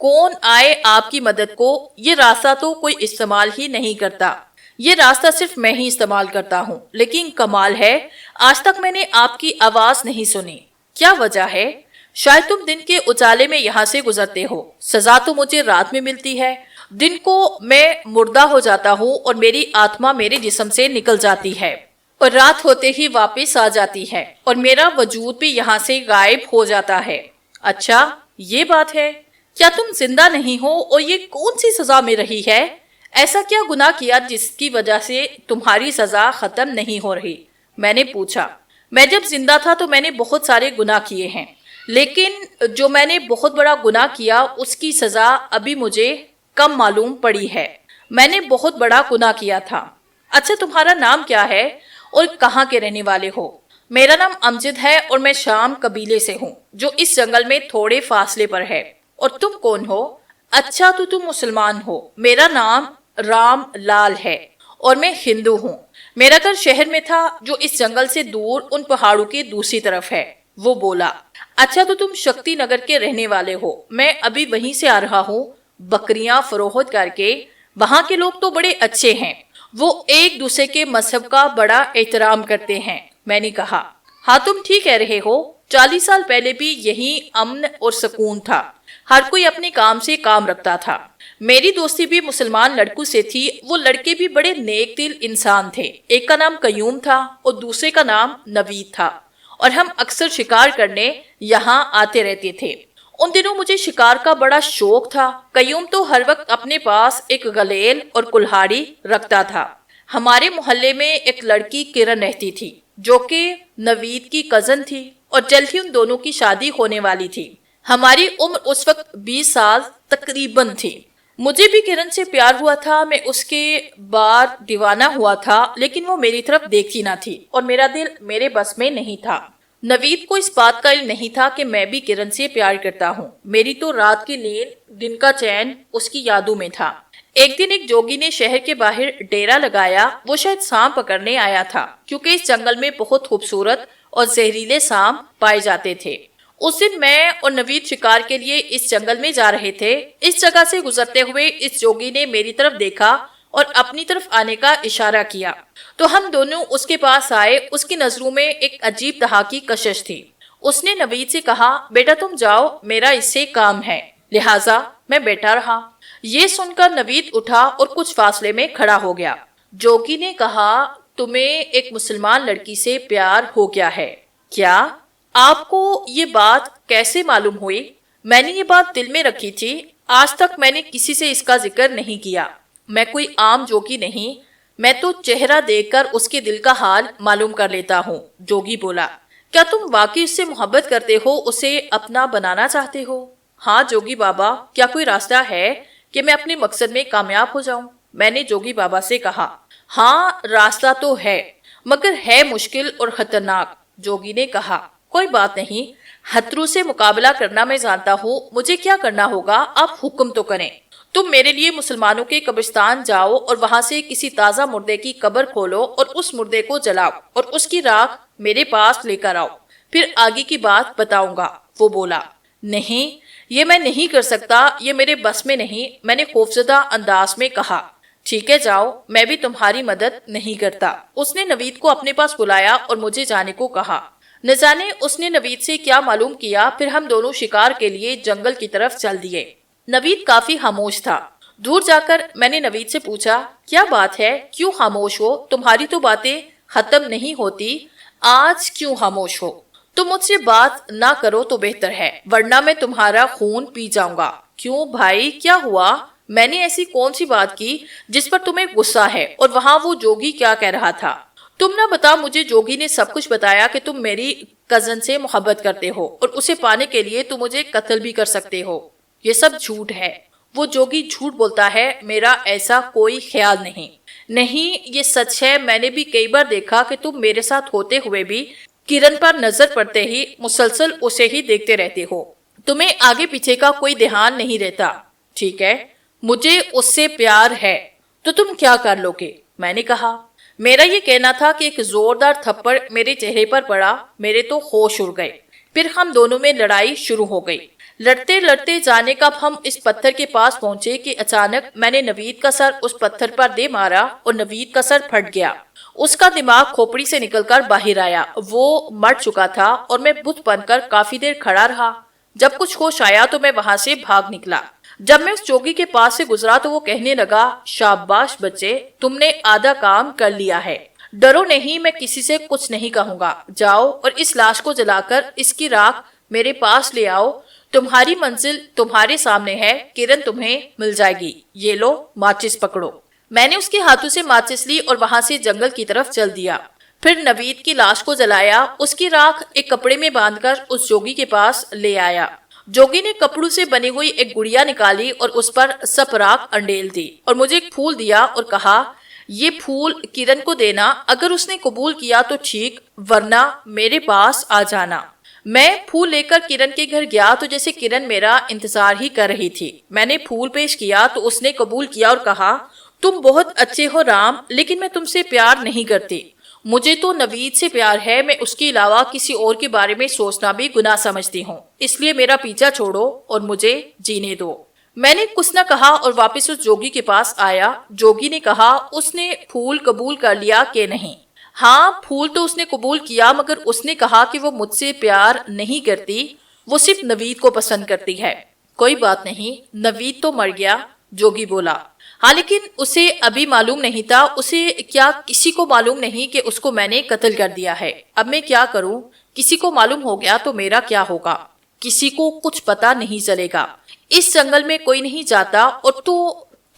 کون آئے آپ کی مدد کو، یہ راستہ تو کوئی استعمال ہی نہیں کرتا، یہ راستہ صرف میں ہی استعمال کرتا ہوں، لیکن کمال ہے آج تک میں نے آپ کی آواز نہیں سنی۔ کیا وجہ ہے؟ شاید تم دن کے اجالے میں یہاں سے گزرتے ہو، سزا تو مجھے رات میں ملتی ہے، دن کو میں مردہ ہو جاتا ہوں اور میری آتما میرے جسم سے نکل جاتی ہے اور رات ہوتے ہی واپس آ جاتی ہے اور میرا وجود بھی یہاں سے غائب ہو جاتا ہے۔ اچھا یہ بات ہے، کیا تم زندہ نہیں ہو اور یہ کون سی سزا مل رہی ہے؟ ایسا کیا گناہ کیا جس کی وجہ سے تمہاری سزا ختم نہیں ہو رہی؟ میں نے پوچھا۔ میں جب زندہ تھا تو میں نے بہت سارے گناہ کیے ہیں، لیکن جو میں نے بہت بڑا گناہ کیا اس کی سزا ابھی مجھے کم معلوم پڑی ہے۔ میں نے بہت بڑا گناہ کیا تھا۔ اچھا تمہارا نام کیا ہے اور کہاں کے رہنے والے ہو؟ میرا نام امجد ہے اور میں شام قبیلے سے ہوں جو اس جنگل میں تھوڑے فاصلے پر ہے۔ اور تم کون ہو؟ اچھا تو تم مسلمان ہو۔ میرا نام رام لال ہے اور میں ہندو ہوں۔ میرا گھر شہر میں تھا جو اس جنگل سے دور ان پہاڑوں کی دوسری طرف ہے۔ وہ بولا۔ اچھا تو تم شکتی نگر کے رہنے والے ہو۔ میں ابھی وہیں سے آ رہا ہوں بکریاں فروخت کر کے۔ وہاں کے لوگ تو بڑے اچھے ہیں، وہ ایک دوسرے کے مذہب کا بڑا احترام کرتے ہیں۔ میں نے کہا ہاں تم ٹھیک کہہ رہے ہو، 40 سال پہلے بھی یہی امن اور سکون تھا، ہر کوئی اپنے کام سے کام رکھتا تھا۔ میری دوستی بھی مسلمان لڑکوں سے تھی، وہ لڑکے بھی بڑے نیک دل انسان تھے۔ ایک کا نام قیوم تھا اور دوسرے کا نام نوید تھا، اور ہم اکثر شکار کرنے یہاں آتے رہتے تھے۔ ان دنوں مجھے شکار کا بڑا شوق تھا۔ قیوم تو ہر وقت اپنے پاس ایک غلیل اور کلہاڑی رکھتا تھا۔ ہمارے محلے میں ایک لڑکی کرن رہتی تھی جو کہ نوید کی کزن تھی، اور جلد ہی ان دونوں کی شادی ہونے والی تھی۔ ہماری عمر اس وقت 20 سال تقریباً تھی۔ مجھے بھی کرن سے پیار ہوا تھا، میں اس کے بعد دیوانہ ہوا تھا، لیکن وہ میری طرف دیکھتی نہ تھی اور میرا دل میرے بس میں نہیں تھا۔ نوید کو اس بات کا علم نہیں تھا کہ میں بھی کرن سے پیار کرتا ہوں۔ میری تو رات کی نیند، دن کا چین اس کی یادوں میں تھا۔ ایک دن ایک جوگی نے شہر کے باہر ڈیرا لگایا، وہ شاید سانپ پکڑنے آیا تھا کیونکہ اس جنگل میں بہت خوبصورت اور زہریلے سانپ پائے جاتے تھے۔ اس دن میں اور نوید شکار کے لیے اس جنگل میں جا رہے تھے۔ اس جگہ سے گزرتے ہوئے اس جوگی نے میری طرف دیکھا اور اپنی طرف آنے کا اشارہ کیا تو ہم دونوں اس کے پاس آئے۔ اس کی نظروں میں ایک عجیب طرح کی کشش تھی۔ اس نے نوید سے کہا بیٹا تم جاؤ، میرا اس سے کام ہے، لہٰذا میں بیٹھا رہا۔ یہ سن کر نوید اٹھا اور کچھ فاصلے میں کھڑا ہو گیا۔ جوگی نے کہا تمہیں ایک مسلمان لڑکی سے پیار ہو گیا ہے کیا؟ آپ کو یہ بات کیسے معلوم ہوئی؟ میں نے یہ بات دل میں رکھی تھی، آج تک میں نے کسی سے اس کا ذکر نہیں کیا۔ میں کوئی عام جوگی نہیں، میں تو چہرہ دیکھ کر اس کے دل کا حال معلوم کر لیتا ہوں۔ جوگی بولا کیا تم واقعی اس سے محبت کرتے ہو، اسے اپنا بنانا چاہتے ہو؟ ہاں جوگی بابا، کیا کوئی راستہ ہے کہ میں اپنے مقصد میں کامیاب ہو جاؤں؟ میں نے جوگی بابا سے کہا ہاں راستہ تو ہے، مگر ہے مشکل اور خطرناک۔ جوگی نے کہا کوئی بات نہیں، خطروں سے مقابلہ کرنا میں جانتا ہوں، مجھے کیا کرنا ہوگا آپ حکم تو کریں۔ تم میرے لیے مسلمانوں کے قبرستان جاؤ اور وہاں سے کسی تازہ مردے کی قبر کھولو اور اس مردے کو جلاؤ اور اس کی راکھ میرے پاس لے کر آؤ، پھر آگے کی بات بتاؤں گا۔ وہ بولا نہیں، یہ میں نہیں کر سکتا، یہ میرے بس میں نہیں۔ میں نے خوفزدہ انداز میں کہا ٹھیک ہے جاؤ، میں بھی تمہاری مدد نہیں کرتا۔ اس نے نوید کو اپنے پاس بلایا اور مجھے جانے کو کہا۔ نہ جانے اس نے نوید سے کیا معلوم کیا، پھر ہم دونوں شکار کے لیے جنگل کی طرف چل دیے۔ نوید کافی خاموش تھا۔ دور جا کر میں نے نوید سے پوچھا کیا بات ہے، کیوں خاموش ہو؟ تمہاری تو باتیں ختم نہیں ہوتی، آج کیوں خاموش ہو؟ تم مجھ سے بات نہ کرو تو بہتر ہے، ورنہ میں تمہارا خون پی جاؤں گا۔ کیوں بھائی کیا ہوا؟ میں نے ایسی کون سی بات کی جس پر تمہیں غصہ ہے؟ اور وہاں وہ جوگی کیا کہہ رہا تھا؟ تم نہ بتا مجھے۔ جوگی نے سب کچھ بتایا کہ تم میری کزن سے محبت کرتے ہو اور اسے پانے کے لیے تم مجھے قتل بھی کر سکتے ہو۔ یہ سب جھوٹ ہے۔ وہ جوگی جھوٹ بولتا ہے، میرا ایسا کوئی خیال نہیں۔ نہیں یہ سچ ہے، میں نے بھی کئی بار دیکھا کہ تم میرے ساتھ ہوتے ہوئے بھی کرن پر نظر پڑتے ہی مسلسل اسے ہی دیکھتے رہتے ہو، تمہیں آگے پیچھے کا کوئی دھیان نہیں رہتا۔ ٹھیک ہے، مجھے اس سے پیار ہے تو تم کیا کر لو گے؟ میں نے کہا میرا یہ کہنا تھا کہ ایک زوردار تھپڑ میرے چہرے پر پڑا، میرے تو ہوش اڑ گئے۔ پھر ہم دونوں میں لڑائی شروع ہو گئی۔ لڑتے لڑتے جانے کب ہم اس پتھر کے پاس پہنچے کہ اچانک میں نے نوید کا سر اس پتھر پر دے مارا اور نوید کا سر پھٹ گیا۔ اس کا دماغ کھوپڑی سے نکل کر باہر آیا۔ وہ مر چکا تھا اور میں بت بن کر کافی دیر کھڑا رہا۔ جب کچھ ہوش آیا تو میں وہاں سے بھاگ نکلا۔ جب میں اس جوگی کے پاس سے گزرا تو وہ کہنے لگا، شاباش بچے، تم نے آدھا کام کر لیا ہے۔ ڈرو نہیں، میں کسی سے کچھ نہیں کہوں گا۔ جاؤ اور اس لاش کو جلا کر اس کی راکھ میرے پاس لے آؤ۔ تمہاری منزل تمہارے سامنے ہے، کرن تمہیں مل جائے گی۔ یہ لو، ماچس پکڑو۔ میں نے اس کے ہاتھوں سے ماچس لی اور وہاں سے جنگل کی طرف چل دیا۔ پھر نوید کی لاش کو جلایا، اس کی راکھ ایک کپڑے میں باندھ کر اس جوگی کے پاس لے آیا۔ جوگی نے کپڑوں سے بنی ہوئی ایک گڑیا نکالی اور اس پر سپ راکھ انڈیل دی اور مجھے ایک پھول دیا اور کہا، یہ پھول کرن کو دینا، اگر اس نے قبول کیا تو ٹھیک، ورنہ میرے پاس آ جانا۔ میں پھول لے کر کرن کے گھر گیا تو جیسے کرن میرا انتظار ہی کر رہی تھی۔ میں نے پھول پیش کیا تو اس نے قبول کیا اور کہا، تم بہت اچھے ہو رام، لیکن میں تم سے پیار نہیں کرتی۔ مجھے تو نوید سے پیار ہے، میں اس کے علاوہ کسی اور کے بارے میں سوچنا بھی گناہ سمجھتی ہوں، اس لیے میرا پیچھا چھوڑو اور مجھے جینے دو۔ میں نے کچھ نہ کہا اور واپس اس جوگی کے پاس آیا۔ جوگی نے کہا، اس نے پھول قبول کر لیا کہ نہیں؟ ہاں، پھول تو اس نے قبول کیا، مگر اس نے کہا کہ وہ مجھ سے پیار نہیں کرتی، وہ صرف نوید کو پسند کرتی ہے۔ کوئی بات نہیں، نوید تو مر گیا، جوگی بولا۔ ہاں، لیکن اسے ابھی معلوم نہیں تھا، اسے کیا کسی کو معلوم نہیں کہ اس کو میں نے قتل کر دیا ہے۔ اب میں کیا کروں؟ کسی کو معلوم ہو گیا تو میرا کیا ہوگا؟ کسی کو کچھ پتا نہیں چلے گا۔ اس جنگل میں کوئی نہیں جاتا اور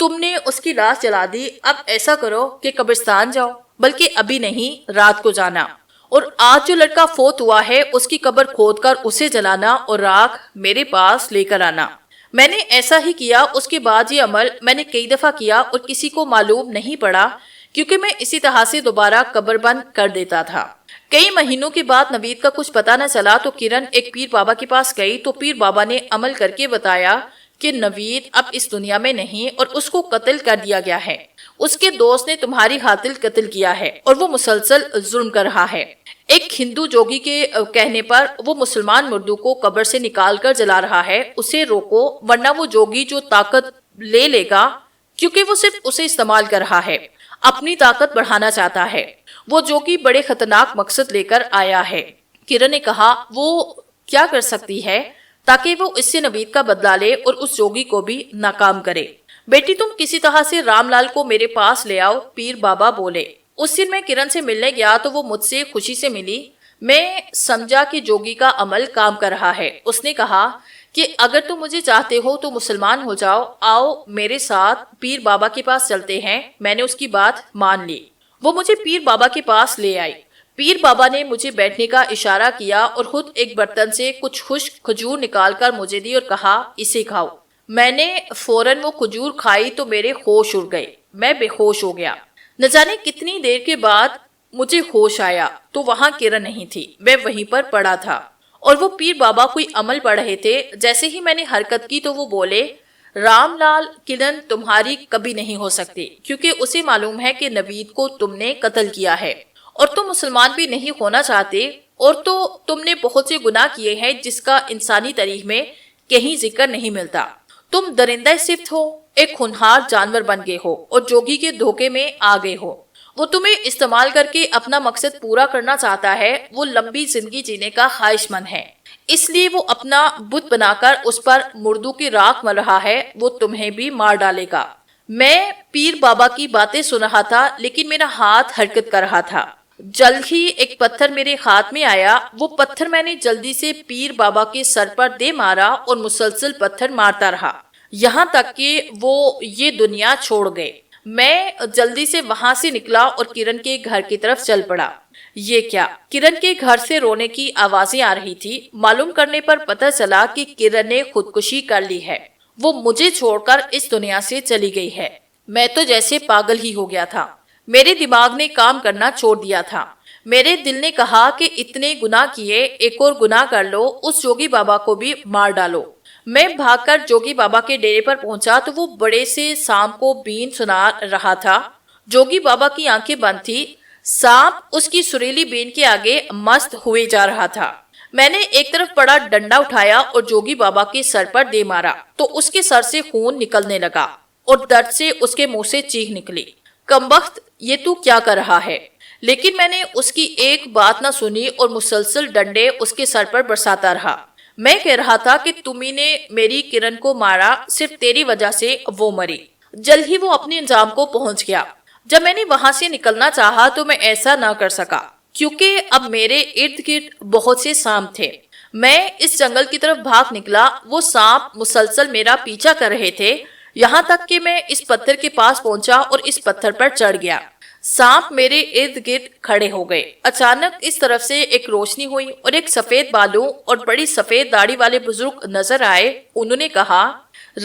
تم نے اس کی لاش جلا دی۔ اب ایسا کرو کہ قبرستان جاؤ، بلکہ ابھی نہیں، رات کو جانا، اور آج جو لڑکا فوت ہوا ہے اس کی قبر کھود کر اسے جلانا اور راکھ میرے پاس لے کر آنا۔ میں نے ایسا ہی کیا۔ اس کے بعد یہ عمل میں نے کئی دفعہ کیا اور کسی کو معلوم نہیں پڑا، کیونکہ میں اسی طرح سے دوبارہ قبر بند کر دیتا تھا۔ کئی مہینوں کے بعد نوید کا کچھ پتا نہ چلا تو کرن ایک پیر بابا کے پاس گئی تو پیر بابا نے عمل کر کے بتایا کہ نوید اب اس دنیا میں نہیں اور اس کو قتل کر دیا گیا ہے۔ اس کے دوست نے تمہاری خاطر قتل کیا ہے اور وہ مسلسل ظلم کر رہا ہے۔ ایک ہندو جوگی کے کہنے پر وہ مسلمان مردوں کو قبر سے نکال کر جلا رہا ہے، اسے روکو، ورنہ وہ جوگی جو طاقت لے لے گا، کیونکہ وہ صرف اسے استعمال کر رہا ہے، اپنی طاقت بڑھانا چاہتا ہے۔ وہ جوگی بڑے خطرناک مقصد لے کر آیا ہے۔ کرن نے کہا، وہ کیا کر سکتی ہے تاکہ وہ اس سے نوید کا بدلہ لے اور اس جوگی کو بھی ناکام کرے؟ بیٹی، تم کسی طرح سے رام لال کو میرے پاس لے آؤ، پیر بابا بولے۔ اس دن میں کرن سے ملنے گیا تو وہ مجھ سے خوشی سے ملی۔ میں سمجھا کہ جوگی کا عمل کام کر رہا ہے۔ اس نے کہا کہ اگر تم مجھے چاہتے ہو تو مسلمان ہو جاؤ، آؤ میرے ساتھ پیر بابا کے پاس چلتے ہیں۔ میں نے اس کی بات مان لی۔ وہ مجھے پیر بابا کے پاس لے آئی۔ پیر بابا نے مجھے بیٹھنے کا اشارہ کیا اور خود ایک برتن سے کچھ خشک کھجور نکال کر مجھے دی اور کہا، اسے کھاؤ۔ میں نے فوراً وہ کھجور کھائی تو میرے ہوش اڑ گئے، میں بے ہوش ہو گیا۔ نہ جانے کتنی دیر کے بعد مجھے ہوش آیا تو وہاں کرن نہیں تھی، میں وہیں پر پڑا تھا اور وہ پیر بابا کوئی عمل پڑھ رہے تھے۔ جیسے ہی میں نے حرکت کی تو وہ بولے، رام لال، کرن تمہاری کبھی نہیں ہو سکتی، کیونکہ اسے معلوم ہے کہ نوید کو تم نے قتل کیا ہے اور تم مسلمان بھی نہیں ہونا چاہتے، اور تو تم نے بہت سے گناہ کیے ہیں جس کا انسانی تاریخ میں کہیں ذکر نہیں ملتا۔ تم درندہ صفت ہو، ایک ہونہار جانور بن گئے ہو اور جوگی کے دھوکے میں آ گئے ہو۔ وہ تمہیں استعمال کر کے اپنا مقصد پورا کرنا چاہتا ہے۔ وہ لمبی زندگی جینے کا خواہش مند ہے، اس لیے وہ اپنا بت بنا کر اس پر مردوں کی راکھ مل رہا ہے۔ وہ تمہیں بھی مار ڈالے گا۔ میں پیر بابا کی باتیں سن رہا تھا، لیکن میرا ہاتھ حرکت کر رہا تھا۔ جلد ہی ایک پتھر میرے ہاتھ میں آیا۔ وہ پتھر میں نے جلدی سے پیر بابا کے سر پر دے مارا اور مسلسل پتھر مارتا رہا، یہاں تک کہ وہ یہ دنیا چھوڑ گئے۔ میں جلدی سے وہاں سے نکلا اور کرن کے گھر کی طرف چل پڑا۔ یہ کیا؟ کرن کے گھر سے رونے کی آوازیں آ رہی تھی۔ معلوم کرنے پر پتہ چلا کہ کرن نے خودکشی کر لی ہے۔ وہ مجھے چھوڑ کر اس دنیا سے چلی گئی ہے۔ میں تو جیسے پاگل ہی ہو گیا تھا، میرے دماغ نے کام کرنا چھوڑ دیا تھا۔ میرے دل نے کہا کہ اتنے گناہ کیے، ایک اور گناہ کر لو، اس جوگی بابا کو بھی مار ڈالو۔ میں بھاگ کر جوگی بابا کے ڈیرے پر پہنچا تو وہ بڑے سے سانپ کو بین سنا رہا تھا۔ جوگی بابا کی آنکھیں بند تھی، سانپ اس کی سریلی بین کے آگے مست ہوئے جا رہا تھا۔ میں نے ایک طرف بڑا ڈنڈا اٹھایا اور جوگی بابا کے سر پر دے مارا تو اس کے سر سے خون نکلنے لگا اور درد سے اس کے منہ سے چیخ نکلی، کمبخت یہ تو کیا کر رہا ہے؟ لیکن میں نے اس کی ایک بات نہ سنی اور مسلسل ڈنڈے اس کے سر پر برساتا رہا۔ میں کہہ رہا تھا کہ تمہیں نے میری کرن کو مارا، صرف تیری وجہ سے وہ مری۔ جلد ہی وہ اپنے انجام کو پہنچ گیا۔ جب میں نے وہاں سے نکلنا چاہا تو میں ایسا نہ کر سکا کیونکہ اب میرے ارد گرد بہت سے سانپ تھے۔ میں اس جنگل کی طرف بھاگ نکلا، وہ سانپ مسلسل میرا پیچھا کر رہے تھے، یہاں تک کہ میں اس پتھر کے پاس پہنچا اور اس پتھر پر چڑھ گیا۔ سانپ میرے ارد گرد کھڑے ہو گئے۔ اچانک اس طرف سے ایک روشنی ہوئی اور ایک سفید بالوں اور بڑی سفید داڑھی والے بزرگ نظر آئے۔ انہوں نے کہا،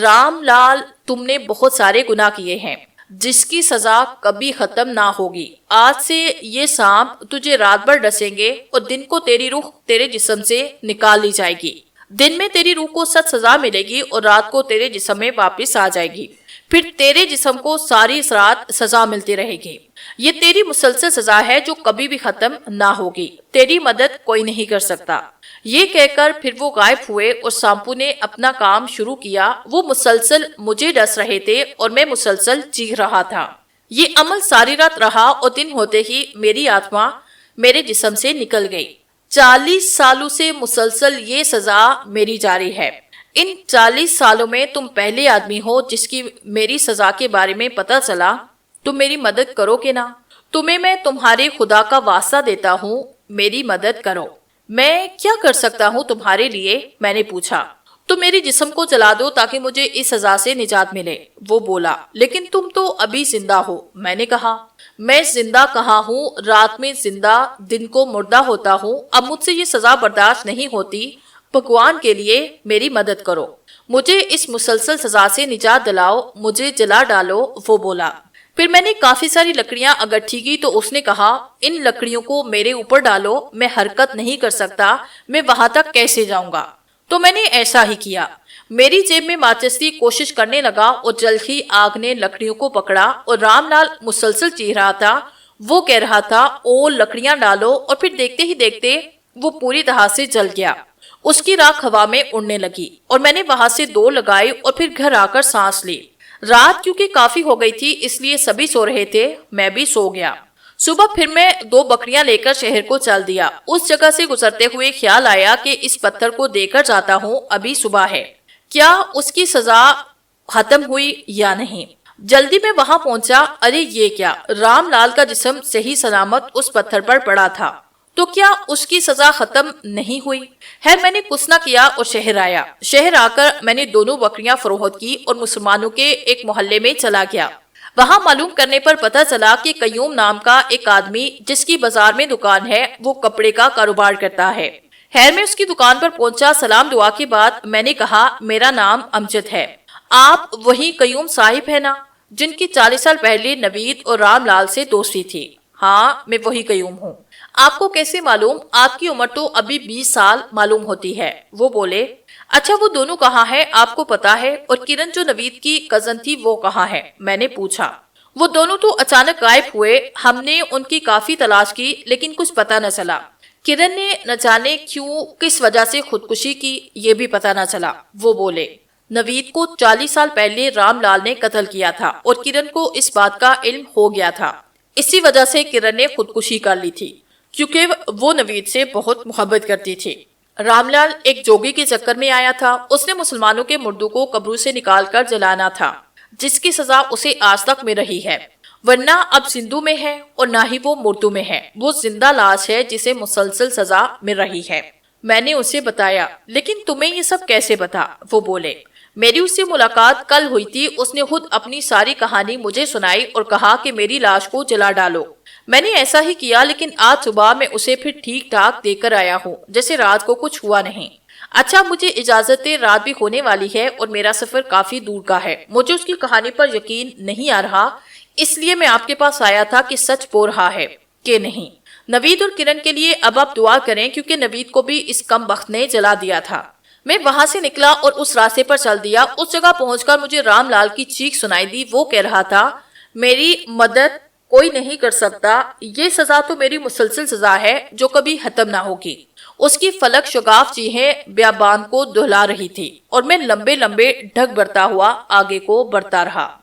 رام لال، تم نے بہت سارے گناہ کیے ہیں جس کی سزا کبھی ختم نہ ہوگی۔ آج سے یہ سانپ تجھے رات بھر ڈسیں گے اور دن کو تیری روح تیرے جسم سے نکال لی جائے گی۔ دن میں تیری روح کو سخت سزا ملے گی اور رات کو تیرے جسم میں واپس آ جائے گی، پھر تیرے جسم کو ساری رات سزا ملتی رہے گی۔ یہ تیری مسلسل سزا ہے جو کبھی بھی ختم نہ ہوگی، تیری مدد کوئی نہیں کر سکتا۔ یہ کہہ کر پھر وہ غائب ہوئے اور سانپوں نے اپنا کام شروع کیا۔ وہ مسلسل مجھے ڈس رہے تھے اور میں مسلسل چیخ رہا تھا۔ یہ عمل ساری رات رہا اور دن ہوتے ہی میری آتما میرے جسم سے نکل گئی۔ 40 سالوں سے مسلسل یہ سزا میری جاری ہے۔ ان 40 سالوں میں تم پہلے آدمی ہو جس کی میری سزا کے بارے میں پتہ چلا۔ تم میری مدد کرو کہ نہ؟ تمہیں میں تمہارے خدا کا واسطہ دیتا ہوں، میری مدد کرو۔ میں کیا کر سکتا ہوں تمہارے لیے؟ میں نے پوچھا۔ تم میری جسم کو جلا دو تاکہ مجھے اس سزا سے نجات ملے، وہ بولا۔ لیکن تم تو ابھی زندہ ہو، میں نے کہا۔ میں زندہ کہاں ہوں، رات میں زندہ، دن کو مردہ ہوتا ہوں۔ اب مجھ سے یہ سزا برداشت نہیں ہوتی، بھگوان کے لیے میری مدد کرو، مجھے اس مسلسل سزا سے نجات دلاؤ، مجھے جلا ڈالو، وہ بولا۔ پھر میں نے کافی ساری لکڑیاں اکٹھی کی تو اس نے کہا، ان لکڑیوں کو میرے اوپر ڈالو، میں حرکت نہیں کر سکتا، میں وہاں تک کیسے جاؤں گا؟ تو میں نے ایسا ہی کیا۔ میری جیب میں ماچس کی کوشش کرنے لگا اور جلد ہی آگ نے لکڑیوں کو پکڑا اور رام لال مسلسل چیخ رہا تھا۔ وہ کہہ رہا تھا، او لکڑیاں ڈالو، اور پھر دیکھتے ہی دیکھتے وہ پوری طرح سے جل گیا۔ اس کی راکھ ہوا میں اڑنے لگی اور میں نے وہاں سے 2 لگائی اور پھر گھر آ کر سانس لی۔ رات کیونکہ کافی ہو گئی تھی اس لیے سبھی سو رہے تھے، میں بھی سو گیا۔ صبح پھر میں 2 بکریاں لے کر شہر کو چل دیا۔ اس جگہ سے گزرتے ہوئے خیال آیا کہ اس پتھر کو دے کر جاتا ہوں، ابھی صبح ہے، کیا اس کی سزا ختم ہوئی یا نہیں؟ جلدی میں وہاں پہنچا۔ ارے یہ کیا، رام لال کا جسم صحیح سلامت اس پتھر پر پڑا تھا، تو کیا اس کی سزا ختم نہیں ہوئی؟ خیر میں نے کچھ نہ کیا اور شہر آیا۔ شہر آ کر میں نے دونوں بکریاں فروخت کی اور مسلمانوں کے ایک محلے میں چلا گیا۔ وہاں معلوم کرنے پر پتہ چلا کہ قیوم نام کا ایک آدمی جس کی بازار میں دکان ہے، وہ کپڑے کا کاروبار کرتا ہے۔ خیر میں اس کی دکان پر پہنچا۔ سلام دعا کے بعد میں نے کہا، میرا نام امجد ہے، آپ وہی قیوم صاحب ہیں نا جن کی 40 سال پہلے نوید اور رام لال سے دوستی تھی؟ ہاں میں وہی قیوم ہوں۔ آپ کو کیسے معلوم؟ آپ کی عمر تو ابھی 20 سال معلوم ہوتی ہے، وہ بولے۔ اچھا وہ دونوں کہاں ہے، آپ کو پتا ہے؟ اور کرن جو نوید کی کزن تھی وہ کہاں ہے؟ میں نے پوچھا۔ وہ دونوں تو اچانک غائب ہوئے، ہم نے ان کی کافی تلاش کی لیکن کچھ پتا نہ چلا۔ کرن نے نہ جانے کیوں کس وجہ سے خودکشی کی، یہ بھی پتا نہ چلا، وہ بولے۔ نوید کو 40 سال پہلے رام لال نے قتل کیا تھا اور کرن کو اس بات کا علم ہو گیا تھا، اسی وجہ سے کرن نے خودکشی کر لی تھی کیونکہ وہ نوید سے بہت محبت کرتی تھی۔ رام لال ایک جوگی کے چکر میں آیا تھا، اس نے مسلمانوں کے مردوں کو قبروں سے نکال کر جلانا تھا، جس کی سزا اسے آج تک مل رہی ہے، ورنہ اب زندوں میں ہے اور نہ ہی وہ مردوں میں ہے، وہ زندہ لاش ہے جسے مسلسل سزا مل رہی ہے۔ میں نے اسے بتایا، لیکن تمہیں یہ سب کیسے پتا؟ وہ بولے۔ میری اس سے ملاقات کل ہوئی تھی، اس نے خود اپنی ساری کہانی مجھے سنائی اور کہا کہ میری لاش کو جلا ڈالو۔ میں نے ایسا ہی کیا، لیکن آج صبح میں اسے پھر ٹھیک ٹھاک دے کر آیا ہوں، جیسے رات کو کچھ ہوا نہیں۔ اچھا مجھے اجازت دے، رات بھی ہونے والی ہے اور میرا سفر کافی دور کا ہے، مجھے اس کی کہانی پر یقین نہیں آ رہا، اس لیے میں آپ کے پاس آیا تھا کہ سچ بول رہا ہے کہ نہیں۔ نوید اور کرن کے لیے اب آپ دعا کریں کیونکہ نوید کو بھی اس کم بخت نے جلا دیا تھا۔ میں وہاں سے نکلا اور اس راستے پر چل دیا۔ اس جگہ پہنچ کر مجھے رام لال کی چیخ سنائی دی، وہ کہہ رہا تھا، میری مدد کوئی نہیں کر سکتا، یہ سزا تو میری مسلسل سزا ہے جو کبھی ختم نہ ہوگی۔ اس کی فلک شگاف چیخیں بیابان کو دہلا رہی تھی اور میں لمبے لمبے ڈھگ بھرتا ہوا آگے کو بڑھتا رہا۔